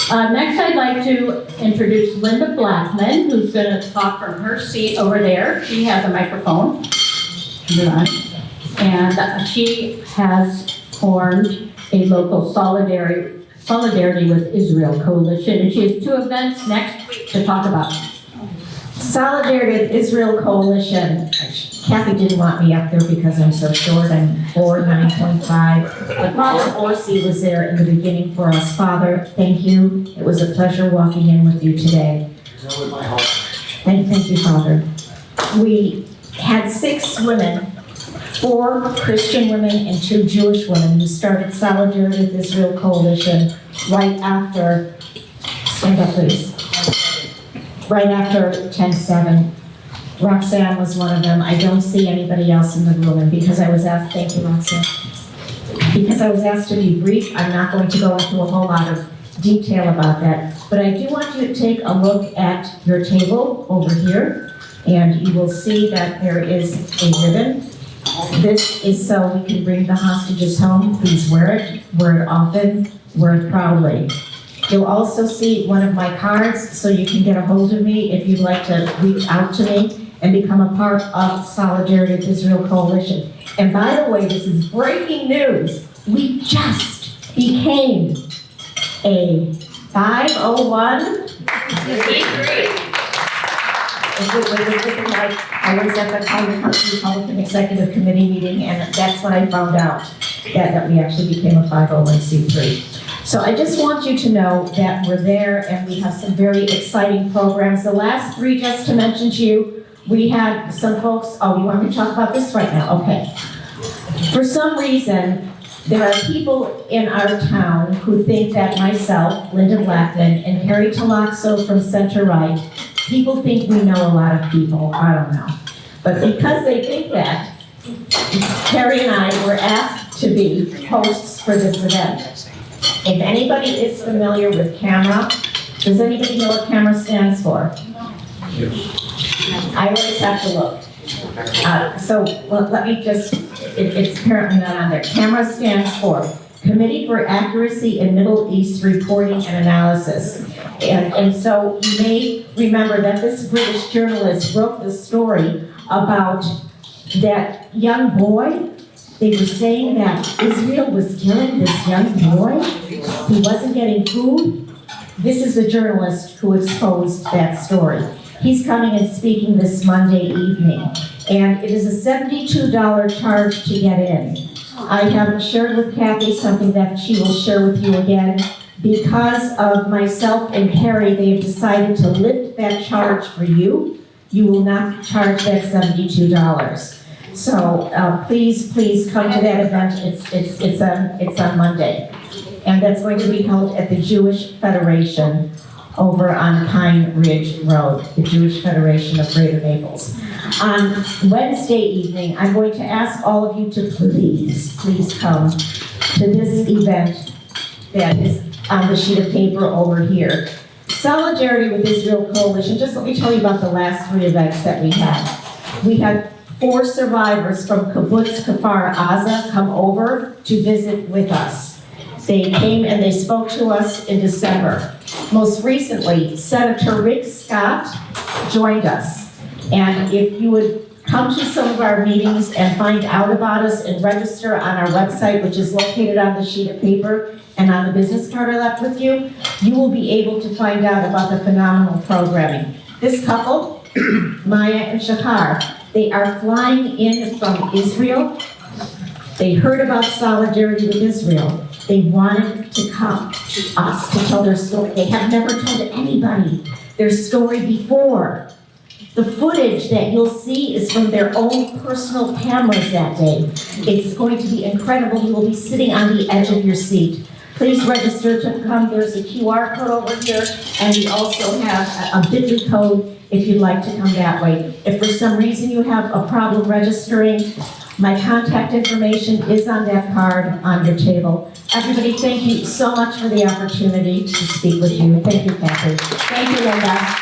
Next, I'd like to introduce Linda Blackman, who's going to talk from her seat over there. She has a microphone. And she has formed a local Solidarity with Israel coalition. And she has 2 events next week to talk about. Solidarity with Israel Coalition. Kathy didn't want me up there because I'm so short. I'm 4'9.5". But Father Orsi was there in the beginning for us. Father, thank you. It was a pleasure walking in with you today. Thank you, Father. We had 6 women, 4 Christian women and 2 Jewish women who started Solidarity with Israel Coalition right after, stand up please, right after 10/7. Roxanne was one of them. I don't see anybody else in the room, and because I was asked, thank you, Roxanne. Because I was asked to be brief, I'm not going to go into a whole lot of detail about that, but I do want you to take a look at your table over here, and you will see that there is a ribbon. This is so we can bring the hostages home. Please wear it often, wear it proudly. You'll also see one of my cards, so you can get a hold of me if you'd like to reach out to me and become a part of Solidarity with Israel Coalition. And by the way, this is breaking news. We just became a 501. I was at the Republican Executive Committee meeting, and that's when I found out that we actually became a 501c3. So I just want you to know that we're there, and we have some very exciting programs. The last 3, just to mention to you, we had some folks, you want me to talk about this right now? Okay. For some reason, there are people in our town who think that myself, Linda Blackman, and Harry Talaxo from Center Right, people think we know a lot of people. I don't know. But because they think that, Harry and I were asked to be hosts for this event. If anybody is familiar with CAMERA, does anybody know what CAMERA stands for? I always have to look. Let me just, it's apparently not on there. CAMERA stands for Committee for Accuracy in Middle East Reporting and Analysis. And so you may remember that this British journalist wrote the story about that young boy. They were saying that Israel was killing this young boy. He wasn't getting food. This is the journalist who exposed that story. He's coming and speaking this Monday evening. And it is a $72 charge to get in. I have shared with Kathy something that she will share with you again. Because of myself and Harry, they have decided to lift that charge for you. You will not charge that $72. So please come to that event. It's on Monday, and that's going to be held at the Jewish Federation over on Pine Ridge Road, the Jewish Federation of Greater Naples. On Wednesday evening, I'm going to ask all of you to please come to this event that is on the sheet of paper over here. Solidarity with Israel Coalition. Just let me tell you about the last 3 events that we had. We had 4 survivors from Kibbutz Kfar Aza come over to visit with us. They came and they spoke to us in December. Most recently, Senator Rick Scott joined us. And if you would come to some of our meetings and find out about us and register on our website, which is located on the sheet of paper and on the business card I left with you, you will be able to find out about the phenomenal programming. This couple, Maya and Shahar, they are flying in from Israel. They heard about Solidarity with Israel. They wanted to come to us to tell their story. They have never told anybody their story before. The footage that you'll see is from their own personal cameras that day. It's going to be incredible. You will be sitting on the edge of your seat. Please register to come. There's a QR code over here, and we also have a bit.ly code if you'd like to come that way. If for some reason you have a problem registering, my contact information is on that card on your table. Everybody, thank you so much for the opportunity to speak with you. Thank you, Kathy. Thank you, Linda.